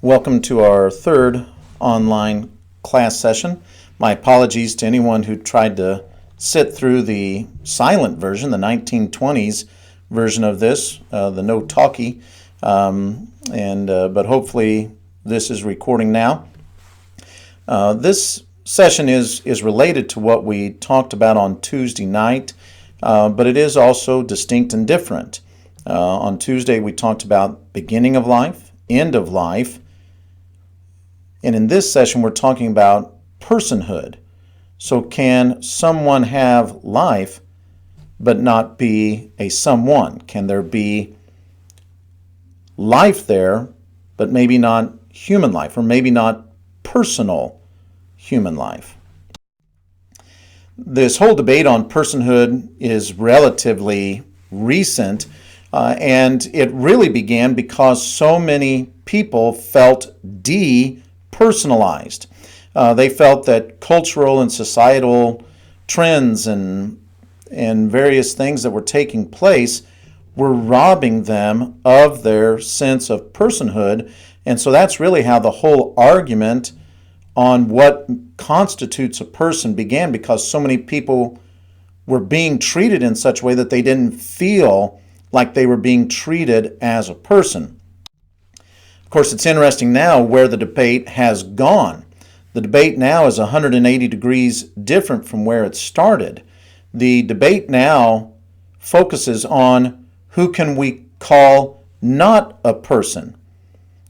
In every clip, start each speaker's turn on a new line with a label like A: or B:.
A: Welcome to our third online class session. My apologies to anyone who tried to sit through the silent version, the 1920s version of this, the no talkie, but hopefully this is recording now. This session is related to what we talked about on Tuesday night, but it is also distinct and different. On Tuesday we talked about beginning of life, end of life, and in this session we're talking about personhood. So can someone have life but not be a someone? Can there be life there but maybe not human life, or maybe not personal human life? This whole debate on personhood is relatively recent, and it really began because so many people felt depersonalized. They felt that cultural and societal trends and various things that were taking place were robbing them of their sense of personhood. And so that's really how the whole argument on what constitutes a person began, because so many people were being treated in such a way that they didn't feel like they were being treated as a person. Of course, it's interesting now where the debate has gone. The debate now is 180 degrees different from where it started. The debate now focuses on who can we call not a person.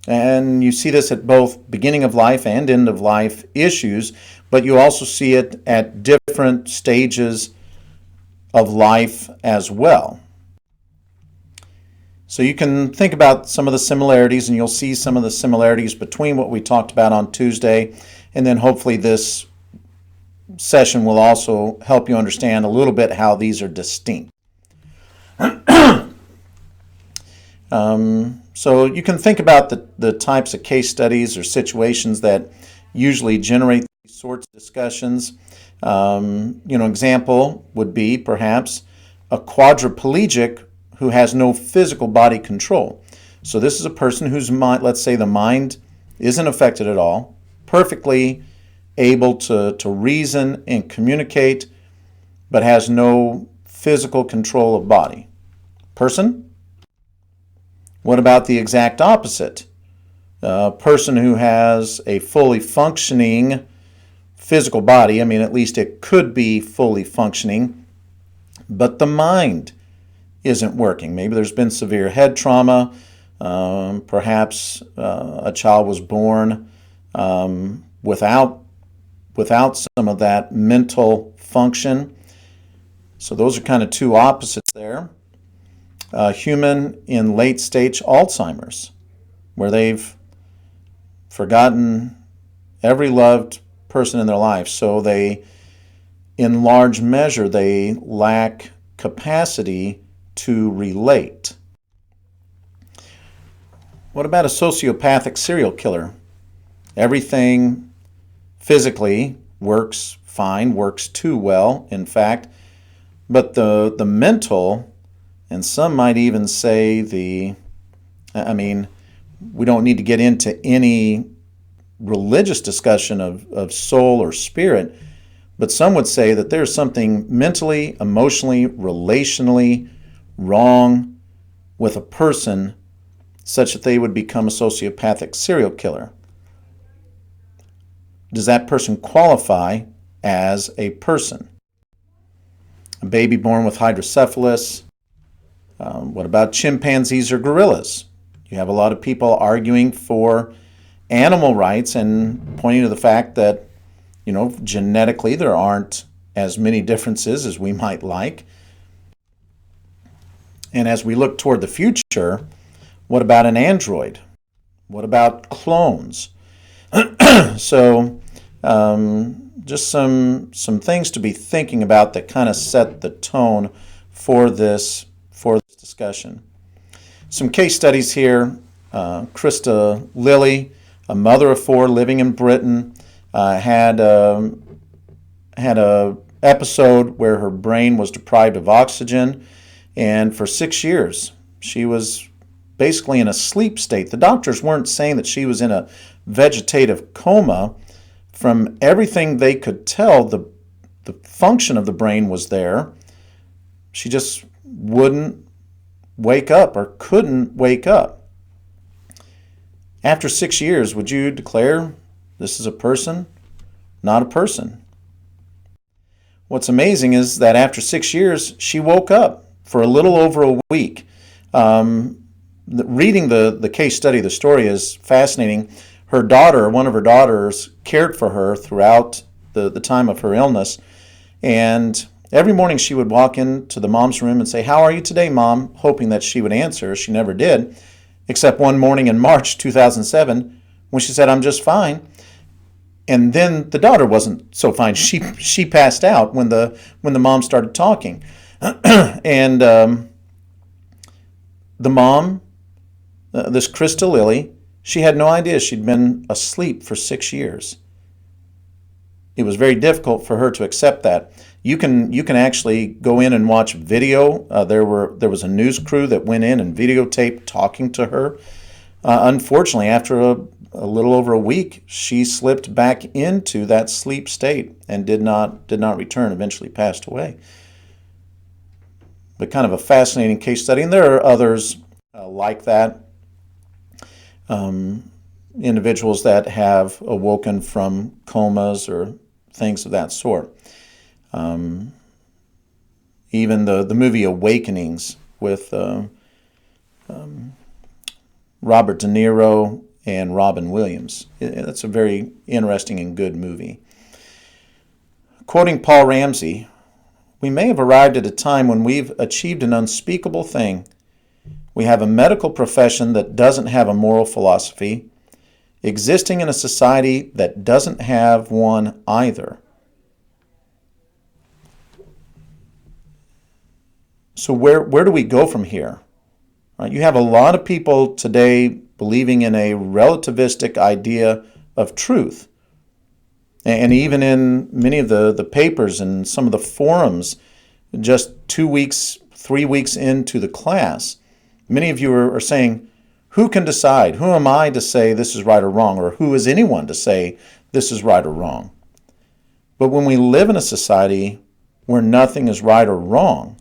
A: And you see this at both beginning of life and end of life issues, but you also see it at different stages of life as well. So you can think about some of the similarities, and you'll see some of the similarities between what we talked about on Tuesday, and then hopefully this session will also help you understand a little bit how these are distinct. So you can think about the types of case studies or situations that usually generate these sorts of discussions. Example would be perhaps a quadriplegic who has no physical body control. So this is a person whose mind, let's say the mind isn't affected at all, perfectly able to reason and communicate, but has no physical control of body. Person? What about the exact opposite? A person who has a fully functioning physical body, at least it could be fully functioning, but the mind isn't working. Maybe there's been severe head trauma, perhaps a child was born without some of that mental function. So those are kind of two opposites there. Human in late stage Alzheimer's, where they've forgotten every loved person in their life. So they, in large measure, they lack capacity to relate. What about a sociopathic serial killer? Everything physically works fine, works too well, in fact, but the mental, and some might even say we don't need to get into any religious discussion of soul or spirit, but some would say that there's something mentally, emotionally, relationally wrong with a person such that they would become a sociopathic serial killer. Does that person qualify as a person? A baby born with hydrocephalus. What about chimpanzees or gorillas? You have a lot of people arguing for animal rights and pointing to the fact that, genetically there aren't as many differences as we might like. And as we look toward the future, what about an android? What about clones? So just some things to be thinking about that kind of set the tone for this discussion. Some case studies here. Krista Lilly, a mother of four living in Britain, had a episode where her brain was deprived of oxygen, and for 6 years she was basically in a sleep state. The doctors weren't saying that she was in a vegetative coma. From everything they could tell, the function of the brain was there. She just wouldn't wake up or couldn't wake up. After 6 years, would you declare this is a person? Not a person. What's amazing is that after 6 years, she woke up for a little over a week. Reading the case study, the story is fascinating. Her daughter, one of her daughters, cared for her throughout the time of her illness. And every morning she would walk into the mom's room and say, "How are you today, Mom?" hoping that she would answer. She never did, except one morning in March 2007 when she said, "I'm just fine." And then the daughter wasn't so fine. She passed out when the mom started talking. And the mom, this Krista Lilly, she had no idea she'd been asleep for 6 years. It was very difficult for her to accept that. You can actually go in and watch video. There was a news crew that went in and videotaped talking to her. Unfortunately, after a little over a week, she slipped back into that sleep state and did not return. Eventually, passed away. But kind of a fascinating case study, and there are others like that. Individuals that have awoken from comas or things of that sort. Even the movie Awakenings with Robert De Niro and Robin Williams. That's a very interesting and good movie. Quoting Paul Ramsey, "We may have arrived at a time when we've achieved an unspeakable thing. We have a medical profession that doesn't have a moral philosophy, existing in a society that doesn't have one either." So where do we go from here? You have a lot of people today believing in a relativistic idea of truth. And even in many of the papers and some of the forums, just 2 weeks, 3 weeks into the class, many of you are saying, who can decide? Who am I to say this is right or wrong? Or who is anyone to say this is right or wrong? But when we live in a society where nothing is right or wrong,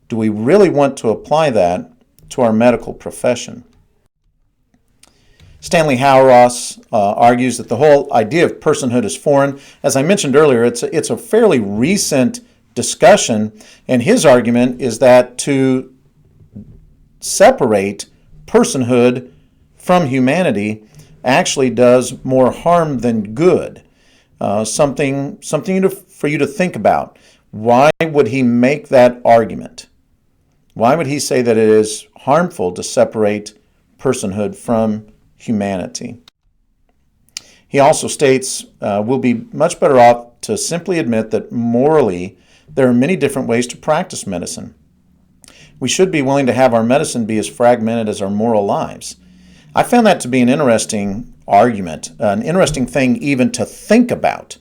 A: do we really want to apply that to our medical profession? Stanley Hauerwas argues that the whole idea of personhood is foreign. As I mentioned earlier, it's a fairly recent discussion, and his argument is that to separate personhood from humanity actually does more harm than good. Something for you to think about. Why would he make that argument? Why would he say that it is harmful to separate personhood from humanity? He also states we'll be much better off to simply admit that morally there are many different ways to practice medicine. We should be willing to have our medicine be as fragmented as our moral lives. I found that to be an interesting argument, an interesting thing even to think about.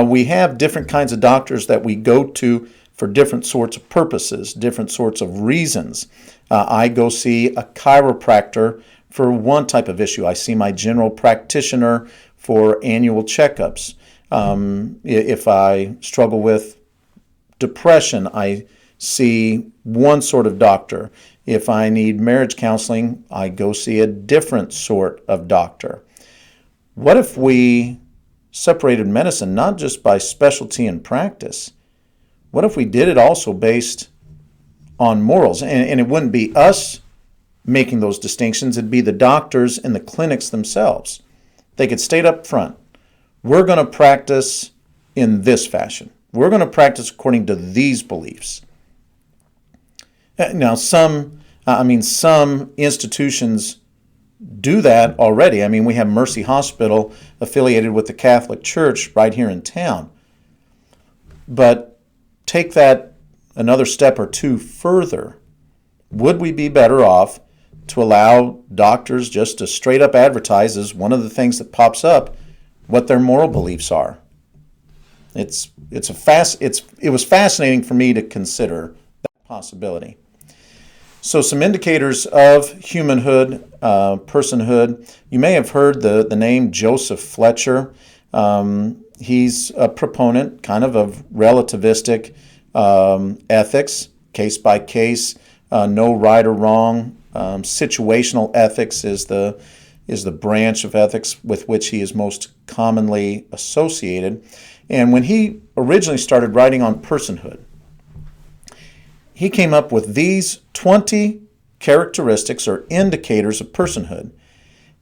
A: We have different kinds of doctors that we go to for different sorts of purposes, different sorts of reasons. I go see a chiropractor for one type of issue. I see my general practitioner for annual checkups. If I struggle with depression, I see one sort of doctor. If I need marriage counseling, I go see a different sort of doctor. What if we separated medicine not just by specialty and practice? What if we did it also based on morals? And it wouldn't be us making those distinctions. It'd be the doctors and the clinics themselves. They could state up front, we're going to practice in this fashion. We're going to practice according to these beliefs. Now, some institutions do that already. I mean, we have Mercy Hospital affiliated with the Catholic Church right here in town. But take that another step or two further. Would we be better off to allow doctors just to straight up advertise as one of the things that pops up what their moral beliefs are? It was fascinating for me to consider that possibility. So some indicators of humanhood, personhood. You may have heard the name Joseph Fletcher. He's a proponent kind of relativistic ethics, case by case, no right or wrong. Situational ethics is the branch of ethics with which he is most commonly associated. And when he originally started writing on personhood, he came up with these 20 characteristics or indicators of personhood.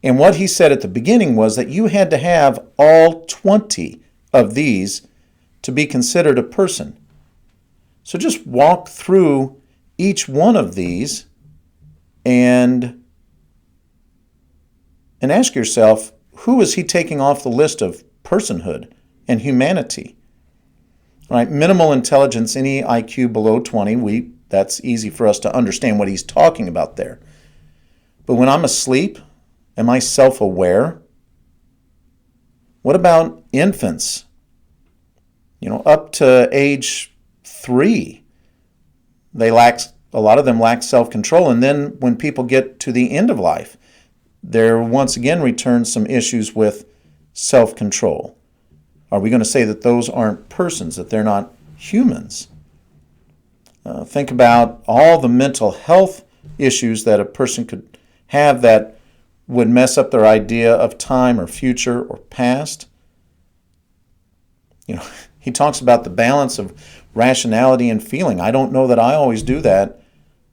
A: And what he said at the beginning was that you had to have all 20 of these to be considered a person. So just walk through each one of these and ask yourself, who is he taking off the list of personhood and humanity? All right, minimal intelligence, any IQ below 20, that's easy for us to understand what he's talking about there. But when I'm asleep, am I self-aware? What about infants? Up to age 3, a lot of them lack self-control. And then when people get to the end of life, there once again returns some issues with self-control. Are we going to say that those aren't persons, that they're not humans? Think about all the mental health issues that a person could have that would mess up their idea of time or future or past. He talks about the balance of rationality and feeling. I don't know that I always do that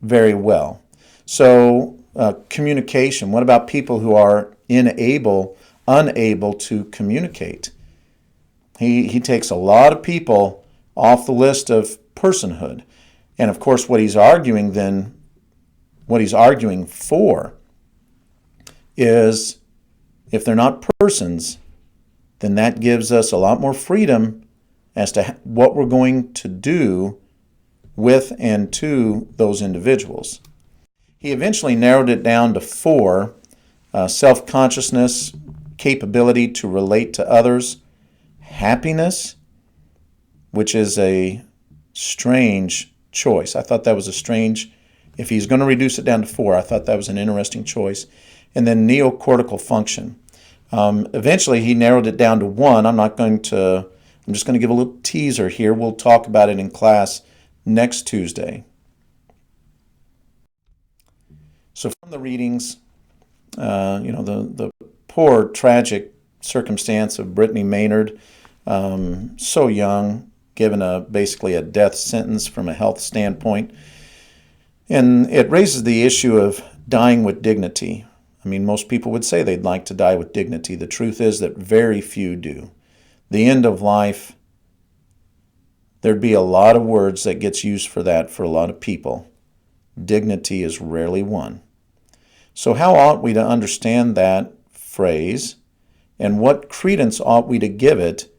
A: very well. So communication. What about people who are unable to communicate? He takes a lot of people off the list of personhood. And of course, what he's arguing for is if they're not persons, then that gives us a lot more freedom as to what we're going to do with and to those individuals. He eventually narrowed it down to 4: self-consciousness, capability to relate to others, happiness, which is a strange choice. I thought that was if he's going to reduce it down to 4, I thought that was an interesting choice. And then neocortical function. Eventually he narrowed it down to 1. I'm just going to give a little teaser here. We'll talk about it in class next Tuesday. So from the readings, the poor, tragic circumstance of Brittany Maynard, so young, given basically a death sentence from a health standpoint. And it raises the issue of dying with dignity. I mean, most people would say they'd like to die with dignity. The truth is that very few do. The end of life, there'd be a lot of words that gets used for that for a lot of people. Dignity is rarely one. So how ought we to understand that phrase, and what credence ought we to give it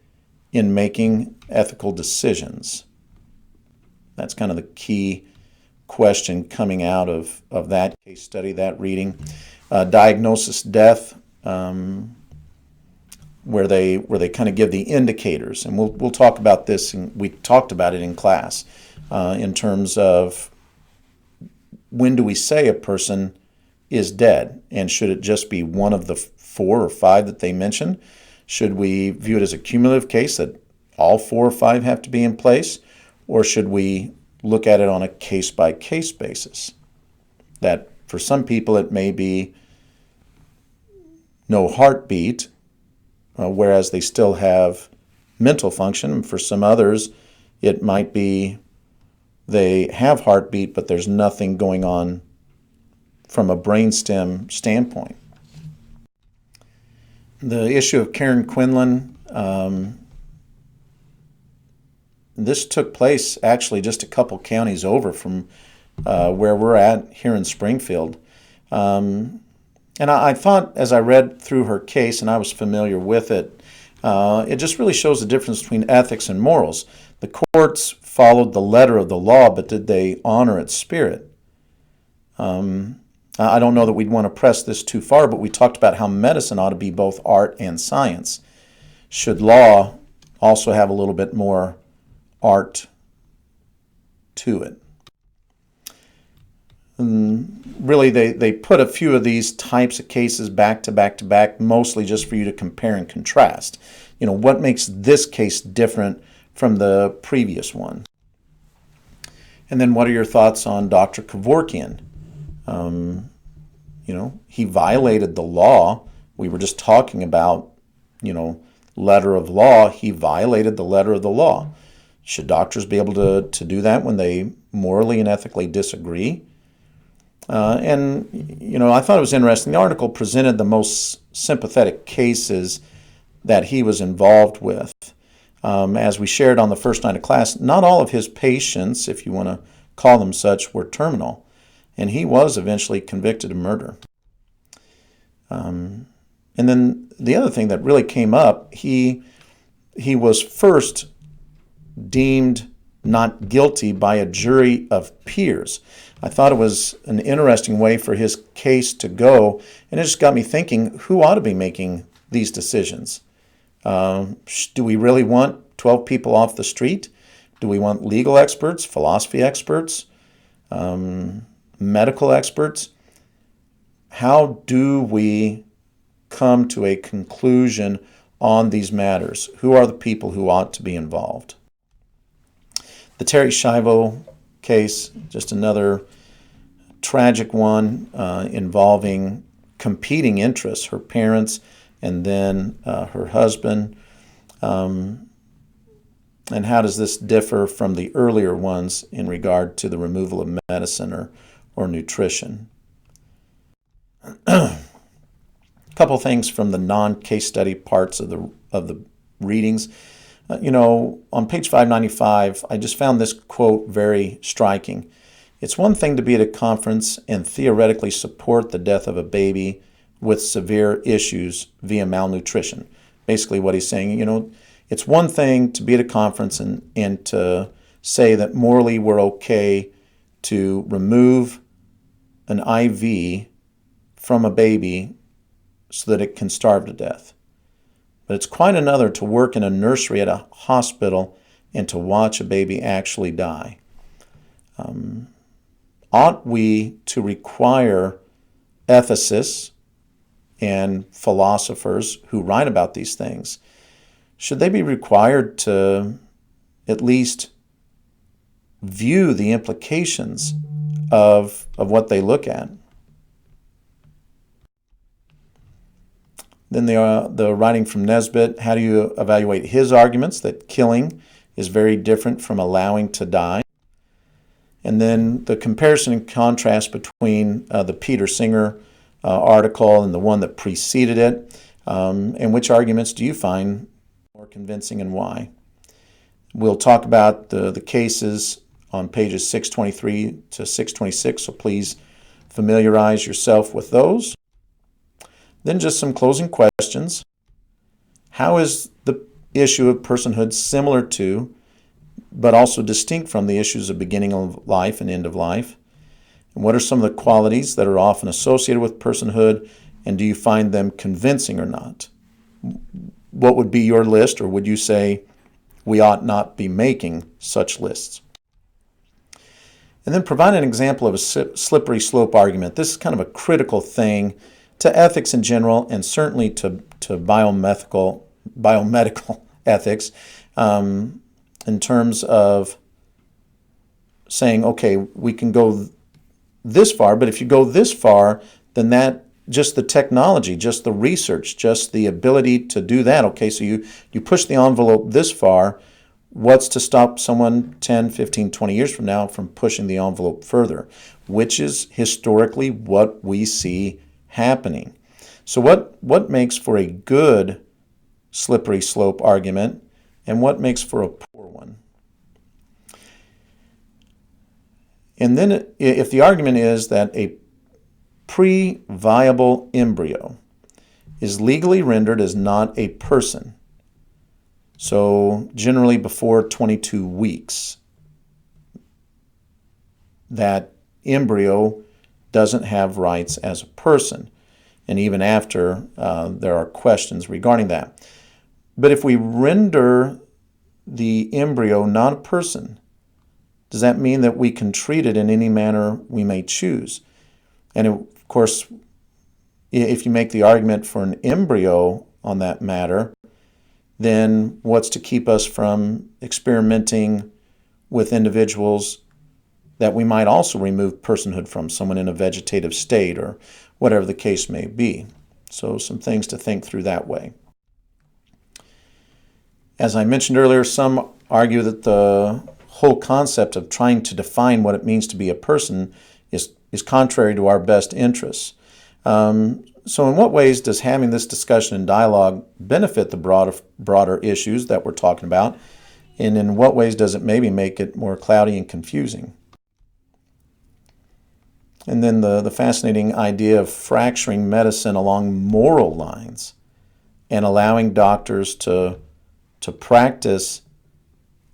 A: in making ethical decisions? That's kind of the key question coming out of that case study, that reading. Diagnosis death, where they kind of give the indicators, and we'll talk about this, and we talked about it in class in terms of when do we say a person is dead, and should it just be one of the 4 or 5 that they mentioned? Should we view it as a cumulative case that all 4 or 5 have to be in place, or should we look at it on a case-by-case basis? That for some people it may be no heartbeat, whereas they still have mental function. For some others, it might be they have heartbeat, but there's nothing going on from a brainstem standpoint. The issue of Karen Quinlan, this took place actually just a couple counties over from where we're at here in Springfield. And I thought, as I read through her case, and I was familiar with it, it just really shows the difference between ethics and morals. The courts followed the letter of the law, but did they honor its spirit? I don't know that we'd want to press this too far, but we talked about how medicine ought to be both art and science. Should law also have a little bit more art to it? really they put a few of these types of cases back to back to back, mostly just for you to compare and contrast. What makes this case different from the previous one? And then what are your thoughts on Dr. Kevorkian? He violated the law. We were just talking about, letter of law. He violated the letter of the law. Should doctors be able to do that when they morally and ethically disagree? I thought it was interesting. The article presented the most sympathetic cases that he was involved with. As we shared on the first night of class, not all of his patients, if you want to call them such, were terminal, and he was eventually convicted of murder. And then the other thing that really came up, he was first deemed not guilty by a jury of peers. I thought it was an interesting way for his case to go, and it just got me thinking, who ought to be making these decisions? Do we really want 12 people off the street? Do we want legal experts, philosophy experts, medical experts? How do we come to a conclusion on these matters? Who are the people who ought to be involved? The Terri Schiavo case, just another tragic one involving competing interests, her parents and then her husband. And how does this differ from the earlier ones in regard to the removal of medicine or nutrition? A couple things from the non-case study parts of the readings. On page 595, I just found this quote very striking. It's one thing to be at a conference and theoretically support the death of a baby with severe issues via malnutrition. Basically what he's saying, it's one thing to be at a conference and to say that morally we're okay to remove an IV from a baby so that it can starve to death. But it's quite another to work in a nursery at a hospital and to watch a baby actually die. Ought we to require ethicists and philosophers who write about these things, should they be required to at least view the implications of what they look at? Then the writing from Nesbitt, how do you evaluate his arguments that killing is very different from allowing to die? And then the comparison and contrast between the Peter Singer article and the one that preceded it, and which arguments do you find more convincing and why? We'll talk about the cases on pages 623 to 626, so please familiarize yourself with those. Then just some closing questions. How is the issue of personhood similar to, but also distinct from, the issues of beginning of life and end of life? And what are some of the qualities that are often associated with personhood, and do you find them convincing or not? What would be your list, or would you say we ought not be making such lists? And then provide an example of a slippery slope argument. This is kind of a critical thing to ethics in general, and certainly to biomedical ethics, in terms of saying, okay, we can go this far, but if you go this far, then that, just the technology, just the research, just the ability to do that, okay, so you push the envelope this far, what's to stop someone 10, 15, 20 years from now from pushing the envelope further, which is historically what we see happening. So what makes for a good slippery slope argument, and what makes for a poor one? And then if the argument is that a pre-viable embryo is legally rendered as not a person, so generally before 22 weeks, that embryo doesn't have rights as a person. And even after, there are questions regarding that. But if we render the embryo not a person, does that mean that we can treat it in any manner we may choose? And of course, if you make the argument for an embryo on that matter, then what's to keep us from experimenting with individuals that we might also remove personhood from, someone in a vegetative state or whatever the case may be? So some things to think through that way. As I mentioned earlier, some argue that the whole concept of trying to define what it means to be a person is contrary to our best interests. So in what ways does having this discussion and dialogue benefit the broader issues that we're talking about? And in what ways does it maybe make it more cloudy and confusing? And then the fascinating idea of fracturing medicine along moral lines and allowing doctors to practice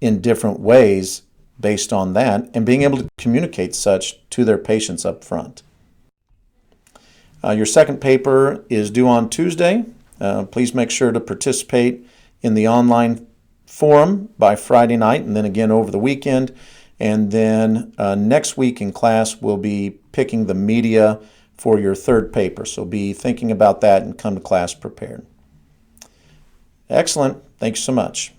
A: in different ways based on that, and being able to communicate such to their patients up front. Your second paper is due on Tuesday. Please make sure to participate in the online forum by Friday night and then again over the weekend. And then next week in class, we'll be picking the media for your third paper. So be thinking about that and come to class prepared. Excellent. Thanks so much.